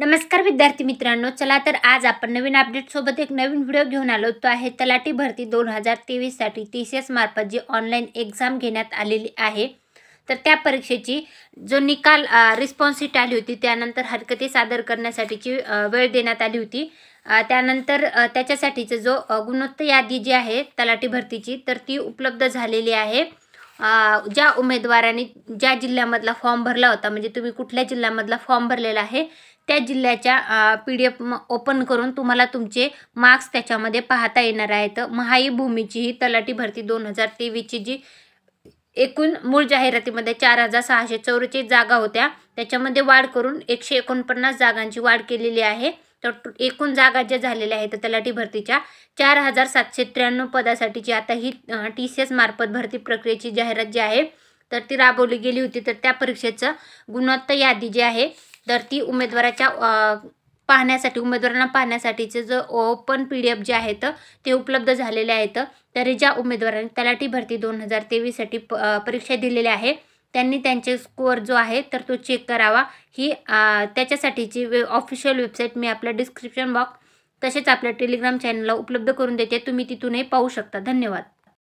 नमस्कार विद्यार्थी मित्रांनो, चला तर आज आपण नवीन अपडेट सोबत एक नवीन व्हिडिओ घेऊन आलो. तो आहे तलाठी भरती 2023 साठी TCS मार्फत जी ऑनलाईन एक्झाम घेण्यात आलेली आहे. तर त्या परीक्षेची जो निकाल रिस्पॉन्स शीट आली होती, त्यानंतर हरकती सादर करण्यासाठीची वेळ देण्यात आली होती. त्यानंतर त्याच्यासाठीचं जो गुणोत्तर यादी जी आहे तलाठी भरतीची, तर ती उपलब्ध झालेली आहे. ज्या उमेदवारांनी ज्या जिल्ह्यामधला फॉर्म भरला होता, म्हणजे तुम्ही कुठल्या जिल्ह्यामधला फॉर्म भरलेला आहे त्या जिल्ह्याच्या PDF ओपन करून तुम्हाला तुमचे मार्क्स त्याच्यामध्ये पाहता येणार आहेत. महाई भूमीची ही तलाठी भरती 2023ची जी एकूण मूळ जाहिरातीमध्ये 4644 जागा होत्या, त्याच्यामध्ये वाढ करून 149 जागांची वाढ केलेली आहे. तर एकूण जागा ज्या झालेल्या आहेत तलाठी भरतीच्या 4793 पदासाठीची आता ही TCS मार्फत भरती प्रक्रियेची जाहिरात जी आहे तर ती राबवली गेली होती. तर त्या परीक्षेचं गुणोत्तर यादी जी आहे तर ती उमेदवारांना पाहण्यासाठीचे जो ओपन PDF जे आहेत ते उपलब्ध झालेले आहेत. तर ज्या उमेदवारांनी तलाठी भरती 2023 साठी परीक्षा दिलेली आहे त्यांनी त्यांचे स्कोअर जो आहे तर तो चेक करावा. ही त्याच्यासाठीची ऑफिशियल वेबसाईट मी आपल्या डिस्क्रिप्शन बॉक्स तसेच आपल्या टेलिग्राम चॅनलला उपलब्ध करून देते. तुम्ही तिथूनही पाहू शकता. धन्यवाद.